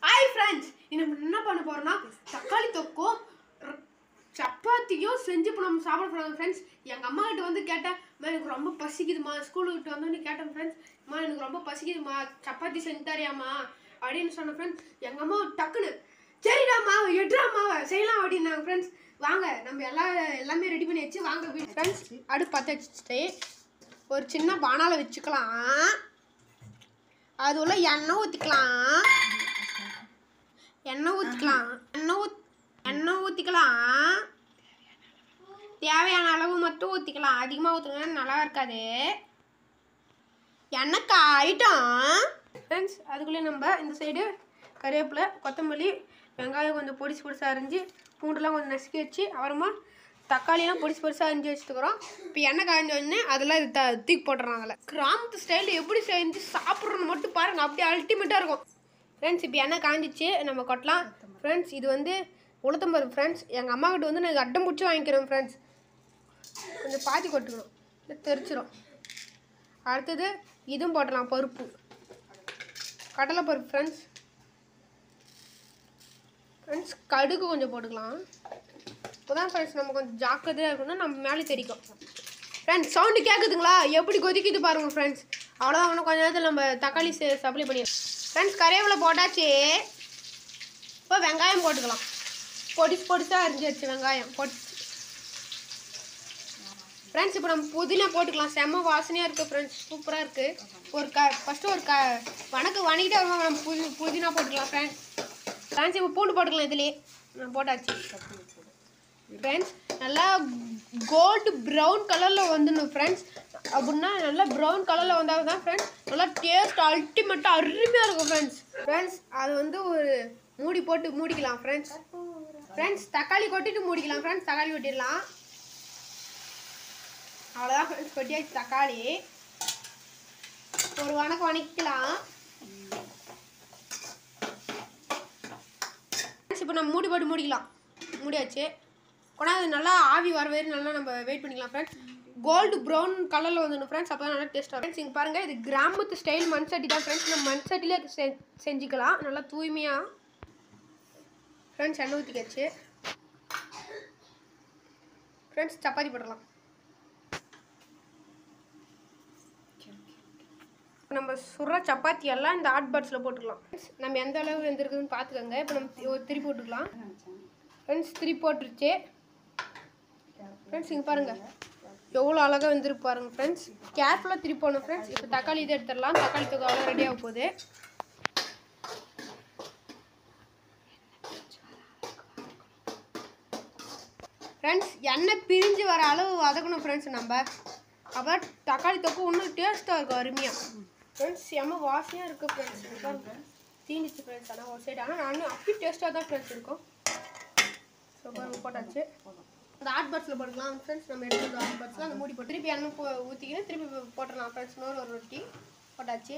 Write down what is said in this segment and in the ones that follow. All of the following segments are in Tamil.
ஹாய் ஃப்ரெண்ட்ஸ், நம்ம என்ன பண்ண போறோம்னா தக்காளி தொக்கும் சப்பாத்தியும் செஞ்சு இப்போ நம்ம சாப்பிட போகிறோம் ஃப்ரெண்ட்ஸ். எங்கள் அம்மா கிட்ட வந்து கேட்டேன், எனக்கு ரொம்ப பசிக்குதுமா, ஸ்கூலுக்கு விட்டு வந்தோன்னு கேட்டேன் ஃப்ரெண்ட்ஸ், அம்மா எனக்கு ரொம்ப பசிக்குதுமா, சப்பாத்தி செஞ்சு தரியாமா அப்படின்னு சொன்னேன் ஃப்ரெண்ட்ஸ். எங்கள் அம்மா டக்குன்னு சரிடா மாவை எட்ரா மாவை செய்யலாம் அப்படின்னாங்க ஃப்ரெண்ட்ஸ். வாங்க நம்ம எல்லாமே ரெடி பண்ணி வச்சு வாங்க ஃப்ரெண்ட்ஸ். அடுப்பு பற்ற வச்சுட்டு ஒரு சின்ன பானால வச்சுக்கலாம். அது உள்ள எண்ணெய் ஊற்றிக்கலாம். எண்ணெய் ஊற்றிக்கலாம். தேவையான அளவு மட்டும் ஊற்றிக்கலாம். அதிகமாக ஊற்றுனா நல்லா இருக்காது. எண்ணெய் காயிட்டோம் ஃப்ரெண்ட்ஸ். அதுக்குள்ளே நம்ம இந்த சைடு கருவேப்பிலை, கொத்தமல்லி, வெங்காயம் கொஞ்சம் பொடிசு அரிஞ்சு, பூண்டுலாம் கொஞ்சம் நசுக்கி வச்சு, அப்புறமா தக்காளிலாம் பொடிசு அரிஞ்சு வச்சுட்டுக்கிறோம். இப்போ எண்ணெய் காய்ஞ்சோடனே அதெல்லாம் இது தூக்கி போட்டுறோம். அதில் கிராமத்து ஸ்டைலில் எப்படி செஞ்சு சாப்பிட்றோன்னு மட்டும் பாருங்கள், அப்படியே அல்டிமேட்டாக இருக்கும் ஃப்ரெண்ட்ஸ். இப்போ எண்ணெய் காய்ஞ்சிச்சு, நம்ம கொட்டலாம் ஃப்ரெண்ட்ஸ். இது வந்து உளுத்தம்பருப்பு ஃப்ரெண்ட்ஸ். எங்கள் அம்மா கிட்ட வந்து நான் அட்டம் பிடிச்சி வாங்கிக்கிறேன் ஃப்ரெண்ட்ஸ். கொஞ்சம் பாத்தி கொட்டுக்கணும், இல்லை தெரிச்சிடும். அடுத்தது இதுவும் போட்டலாம், பருப்பு, கடலை பருப்பு ஃப்ரெண்ட்ஸ். கடுகு கொஞ்சம் போட்டுக்கலாம். இப்போதான் ஃப்ரெண்ட்ஸ் நம்ம கொஞ்சம் ஜாக்கிரதையாக இருக்கணும், நம்ம மேலே தெரிக்கும் ஃப்ரெண்ட்ஸ். சவுண்டு கேட்குதுங்களா? எப்படி கொதிக்குது பாருங்கள் ஃப்ரெண்ட்ஸ். அவ்வளோதான், இன்னும் கொஞ்சம் நேரத்தில் நம்ம தக்காளி சப்ளை பண்ணிடலாம் ஃப்ரெண்ட்ஸ். கறிவேப்பிலை போட்டாச்சு. இப்போ வெங்காயம் போட்டுக்கலாம். பொடிசாக அரிஞ்சு வச்சு வெங்காயம் போட்டு ஃப்ரெண்ட்ஸ். இப்போ நம்ம புதினா போட்டுக்கலாம். செம்ம வாசனையாக இருக்குது ஃப்ரெண்ட்ஸ், சூப்பராக இருக்குது. ஃபஸ்ட்டு வணக்கிட்டு நம்ம புதினா போட்டுக்கலாம் ஃப்ரெண்ட்ஸ். இப்போ பூண்டு போட்டுக்கலாம். இதுலேயே போட்டாச்சு ஃப்ரெண்ட்ஸ். நல்லா கோல்டு ப்ரௌன் கலரில் வந்துடணும் ஃப்ரெண்ட்ஸ். அப்படின்னா நல்லா ப்ரௌன் கலரில் வந்தால் தான் ஃப்ரெண்ட்ஸ் நல்லா டேஸ்ட் அல்டிமேட்டாக அருமையாக இருக்கும் ஃப்ரெண்ட்ஸ். அது வந்து ஒரு மூடி போட்டு மூடிக்கலாம் ஃப்ரெண்ட்ஸ். தக்காளி கொட்டிட்டு மூடிக்கலாம் ஃப்ரெண்ட்ஸ். தக்காளி கொட்டிடலாம். அவ்வளோதான் ஃப்ரெண்ட்ஸ், கொட்டியாச்சு தக்காளி. ஒரு வணக்கலாம். இப்போ நம்ம மூடி போட்டு மூடிக்கலாம். மூடியாச்சு. கொண்டாது நல்லா ஆவி வர வரையும் நல்லா நம்ம வெயிட் பண்ணிக்கலாம் ஃப்ரெண்ட்ஸ். கோல்டு ப்ரௌன் கலரில் வந்துடும் ஃப்ரெண்ட்ஸ். அப்போ தான் நல்லா டேஸ்ட்டாக ஃப்ரெண்ட்ஸ். இங்கே பாருங்கள், இது கிராமத்து ஸ்டைல் மண் சட்டி தான் ஃப்ரெண்ட்ஸ். நம்ம மண் சட்டிலே செஞ்சுக்கலாம் நல்லா தூய்மையாக ஃப்ரெண்ட்ஸ். எண்ணெய் ஊற்றிக்காச்சு ஃப்ரெண்ட்ஸ். சப்பாத்தி போடலாம். நம்ம சுடுற சப்பாத்தி எல்லாம் இந்த ஹாட் பாக்ஸில் போட்டுக்கலாம். நம்ம எந்த அளவு வெந்திருக்குதுன்னு பார்த்துக்கோங்க. இப்போ நம்ம திருப்பி போட்டுக்கலாம் ஃப்ரெண்ட்ஸ். திருப்பி போட்டுருச்சு ஃப்ரெண்ட்ஸ். இங்கே பாருங்கள் எவ்வளோ அழகாக வெந்திருக்கு பாருங்கள் ஃப்ரெண்ட்ஸ். கேர்ஃபுல்லாக திருப்பி போடணும் ஃப்ரெண்ட்ஸ். இப்போ தக்காளி இதை எடுத்துடலாம். தக்காளி தொகை அவ்வளோ ரெடியாக போகுது ஃப்ரெண்ட்ஸ். எண்ணெய் பிரிஞ்சு வர அளவு வதக்கணும் ஃப்ரெண்ட்ஸ் நம்ம. அப்போ தக்காளி தொக்கு இன்னும் டேஸ்ட்டாக இருக்கும், அருமையாக ஃப்ரெண்ட்ஸ். செம்ம வாசனையாக இருக்குது ஃப்ரெண்ட்ஸ். தீனிச்சு ஃப்ரெண்ட்ஸ். ஆனால் ஒரு சைடு ஆனால் நான் அப்படி டேஸ்ட்டாக தான் ஃப்ரெண்ட்ஸ் இருக்கும். ஸோ போட்டாச்சு. அந்த ஹாட் பாக்ஸில் போட்டுக்கலாம் ஃப்ரெண்ட்ஸ். நம்ம எடுத்து ஹாட் பாக்ஸில் அந்த மூடி போட்டு திருப்பி எண்ணெய் ஊற்றிக்கின்னு திருப்பி போட்டுடலாம் ஃப்ரெண்ட்ஸ். ஒரு ரொட்டி போட்டாச்சு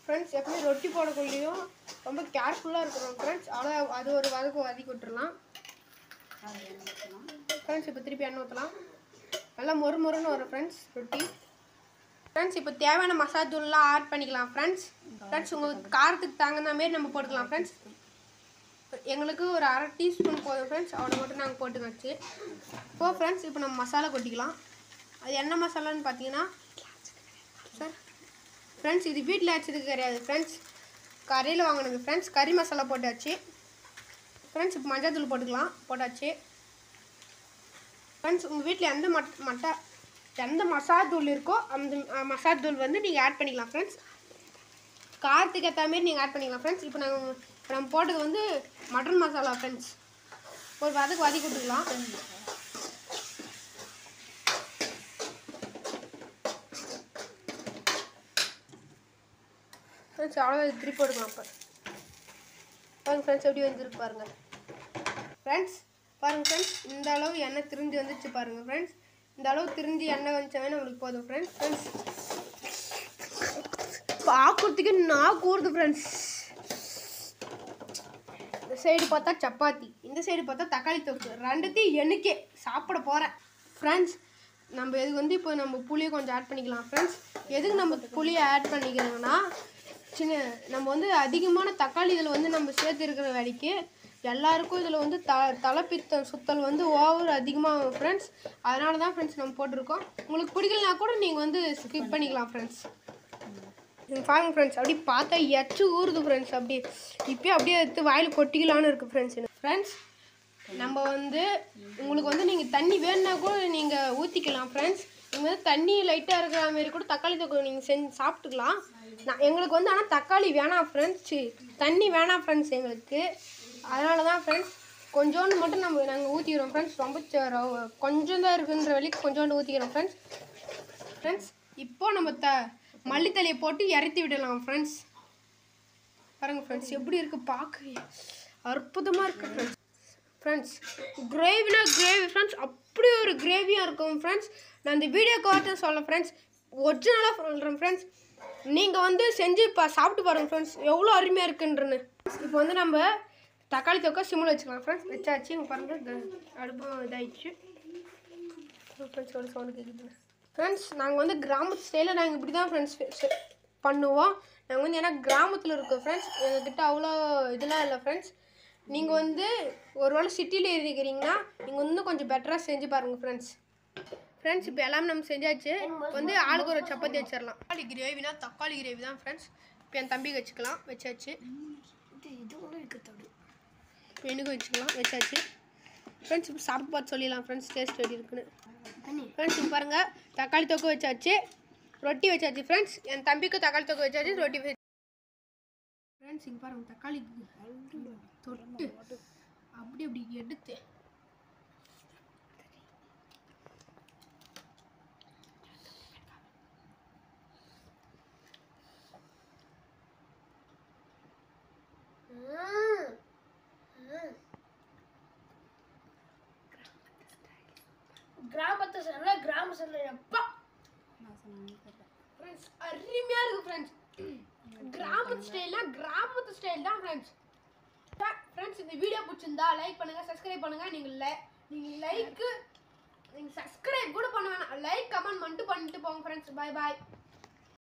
ஃப்ரெண்ட்ஸ். எப்பவுமே ரொட்டி போடக்குள்ளேயும் ரொம்ப கேர்ஃபுல்லாக இருக்கணும் ஃப்ரெண்ட்ஸ். அவ்வளோ அது ஒரு வதக்கி விட்டுறலாம் ஃப்ரெண்ட்ஸ். இப்போ திருப்பி எண்ணெய் ஊற்றலாம். நல்லா மொறுன்னு வரும் ஃப்ரெண்ட்ஸ் ரொட்டி ஃப்ரெண்ட்ஸ். இப்போ தேவையான மசாலா தூள்லாம் ஆட் பண்ணிக்கலாம் ஃப்ரெண்ட்ஸ். உங்களுக்கு காரத்துக்கு தகுந்த மாரி நம்ம போட்டுக்கலாம் ஃப்ரெண்ட்ஸ். எங்களுக்கு ஒரு அரை டீஸ்பூன் போதும் ஃப்ரெண்ட்ஸ். அவ்வளோ மட்டும் நாங்கள் போட்டுக்காச்சு. ஃப்ரெண்ட்ஸ் இப்போ நம்ம மசாலா கொட்டிக்கலாம். அது என்ன மசாலான்னு பார்த்தீங்கன்னா சார் ஃப்ரெண்ட்ஸ், இது வீட்டில் அரைச்சதுக்கு கிடையாது ஃப்ரெண்ட்ஸ், கடையில் வாங்கினது ஃப்ரெண்ட்ஸ். கறி மசாலா போட்டாச்சு ஃப்ரெண்ட்ஸ். இப்போ மஞ்சள் தூள் போட்டாச்சு ஃப்ரெண்ட்ஸ். உங்கள் வீட்டில் எந்த மசாலா தூள் இருக்கோ அந்த மசாலா தூள் வந்து நீங்கள் ஆட் பண்ணிக்கலாம் ஃப்ரெண்ட்ஸ். காரத்துக்கு ஏற்ற மாரி நீங்கள் ஆட் பண்ணிக்கலாம் ஃப்ரெண்ட்ஸ். இப்போ நம்ம போட்டது வந்து மட்டன் மசாலா ஃப்ரெண்ட்ஸ். ஒரு வதக்கி விட்டுக்கலாம் ஃப்ரெண்ட்ஸ். அவ்வளோ திருப்பி போட்டுக்கலாம். அப்போ பாருங்கள் ஃப்ரெண்ட்ஸ் எப்படி வந்துருக்கு பாருங்கள் ஃப்ரெண்ட்ஸ். இந்த அளவு எண்ணெய் திரிஞ்சு வந்துச்சு பாருங்கள் ஃப்ரெண்ட்ஸ். இந்த அளவு திரிஞ்சு எண்ணெய் வந்துச்சாவே நம்மளுக்கு போதும் ஃப்ரெண்ட்ஸ். பார்க்கறதுக்கு நான் கூறுது ஃப்ரெண்ட்ஸ். இந்த சைடு பார்த்தா சப்பாத்தி, இந்த சைடு பார்த்தா தக்காளி தொக்கு, ரெண்டுத்தையும் எனக்கே சாப்பிட போகிறேன் ஃப்ரெண்ட்ஸ். நம்ம இதுக்கு வந்து இப்போ நம்ம புளியை கொஞ்சம் ஆட் பண்ணிக்கலாம் ஃப்ரெண்ட்ஸ். எதுக்கு நம்ம புளியை ஆட் பண்ணிக்கிறோங்கன்னா சின்ன நம்ம வந்து அதிகமான தக்காளி இதில் வந்து நம்ம சேர்த்துருக்கிற வேலைக்கு எல்லாருக்கும் இதில் வந்து தலைப்பித்த சுத்தல் வந்து ஓவர் அதிகமாக ஃப்ரெண்ட்ஸ். அதனால தான் ஃப்ரெண்ட்ஸ் நம்ம போட்டிருக்கோம். உங்களுக்கு பிடிக்கலனா கூட நீங்கள் வந்து ஸ்கிப் பண்ணிக்கலாம் ஃப்ரெண்ட்ஸ். பாருங்க ஃப்ரெண்ட்ஸ், அப்படி பார்த்தா எச்சு ஊறுது ஃப்ரெண்ட்ஸ். இப்போயே அப்படியே எடுத்து வாயில் கொட்டிக்கலான்னு இருக்குது ஃப்ரெண்ட்ஸ். ஃப்ரெண்ட்ஸ் நம்ம வந்து உங்களுக்கு வந்து நீங்கள் தண்ணி வேணுன்னா கூட நீங்கள் ஊற்றிக்கலாம் ஃப்ரெண்ட்ஸ். நீங்கள் வந்து தண்ணி லைட்டாக இருக்கிற மாதிரி கூட தக்காளி தொக்கு நீங்கள் சாப்பிட்டுக்கலாம். எங்களுக்கு வந்து ஆனால் தக்காளி வேணாம் ஃப்ரெண்ட்ஸ், தண்ணி வேணாம் ஃப்ரெண்ட்ஸ் எங்களுக்கு. அதனால தான் ஃப்ரெண்ட்ஸ் கொஞ்சோண்டு மட்டும் நாங்கள் ஊற்றிக்கிறோம் ஃப்ரெண்ட்ஸ். ரொம்ப கொஞ்சம் தான் இருக்குன்ற வரைக்கும் கொஞ்சோண்டு ஊற்றிக்கிறோம் ஃப்ரெண்ட்ஸ். இப்போது நம்ம மல்லித்தலையை போட்டு இறத்தி விடலாம் ஃப்ரெண்ட்ஸ். பாருங்கள் ஃப்ரெண்ட்ஸ் எப்படி இருக்குது, பார்க்க அற்புதமாக இருக்குது ஃப்ரெண்ட்ஸ். கிரேவினா கிரேவி ஃப்ரெண்ட்ஸ், அப்படி ஒரு கிரேவியாக இருக்கும் ஃப்ரெண்ட்ஸ். நான் இந்த வீடியோக்கு பார்த்து சொல்ல ஃப்ரெண்ட்ஸ், ஒரிஜினலாக சொல்கிறேன் ஃப்ரெண்ட்ஸ். நீங்கள் வந்து செஞ்சு சாப்பிட்டு பாருங்கள் ஃப்ரெண்ட்ஸ், எவ்வளோ அருமையாக இருக்குன்றன்னு. இப்போ வந்து நம்ம தக்காளி தொக்கா சிம்மில் வச்சுக்கலாம் ஃப்ரெண்ட்ஸ். வச்சாச்சு. இங்கே பாருங்கள் அடுப்பும் இதாகிடுச்சு ஃப்ரெண்ட்ஸ். ஒரு சவுண்டு கேட்குது ஃப்ரெண்ட்ஸ். நாங்கள் வந்து கிராமத்து ஸ்டைலில் நாங்கள் இப்படி தான் ஃப்ரெண்ட்ஸ் பண்ணுவோம். நாங்கள் வந்து ஏன்னா கிராமத்தில் இருக்கோம் ஃப்ரெண்ட்ஸ், எங்கள்கிட்ட அவ்வளோ இதெல்லாம் இல்லை ஃப்ரெண்ட்ஸ். நீங்கள் வந்து ஒரு வேளை சிட்டியில் இருக்கிறீங்கன்னா நீங்கள் இன்னும் கொஞ்சம் பெட்டராக செஞ்சு பாருங்கள் ஃப்ரெண்ட்ஸ். இப்போ எல்லாமே நம்ம செஞ்சாச்சு. வந்து ஆளுக்கு ஒரு சப்பாத்தி வச்சிடலாம். தக்காளி கிரேவினா தக்காளி கிரேவி தான் ஃப்ரெண்ட்ஸ். இப்போ என் தம்பிக்கு வச்சுக்கலாம், வச்சாச்சு. இப்போ எனக்கு வச்சுக்கலாம், வச்சாச்சு ஃப்ரெண்ட்ஸ். இப்போ சாப்பிட்டு பார்த்து சொல்லிடலாம் ஃப்ரெண்ட்ஸ் டேஸ்ட் எப்படி இருக்குன்னு. ஃப்ரெண்ட்ஸ் இப்போ பாருங்கள், தக்காளி தொக்கு வச்சாச்சு, ரொட்டி வச்சாச்சு ஃப்ரெண்ட்ஸ். என் தம்பிக்கு தக்காளி தொக்கு வச்சாச்சு, ரொட்டி ஃப்ரெண்ட்ஸ். இங்கே பாருங்கள், தக்காளி தொட்டு அப்படி எடுத்து கிராமத்து ஸ்டைல் எப்பா ஃப்ரெண்ட்ஸ் அருமையாக இருக்குது ஃப்ரெண்ட்ஸ். கிராமத்து ஸ்டைல் தான் ஃப்ரெண்ட்ஸ். ஃப்ரெண்ட்ஸ் இந்த வீடியோ பிடிச்சிருந்தா லைக் பண்ணுங்கள், சப்ஸ்கிரைப் பண்ணுங்கள். நீங்கள் சப்ஸ்கிரைப் கூட பண்ண வேணாம், லைக் கமெண்ட் மட்டும் பண்ணிட்டு போங்க ஃப்ரெண்ட்ஸ். பாய்.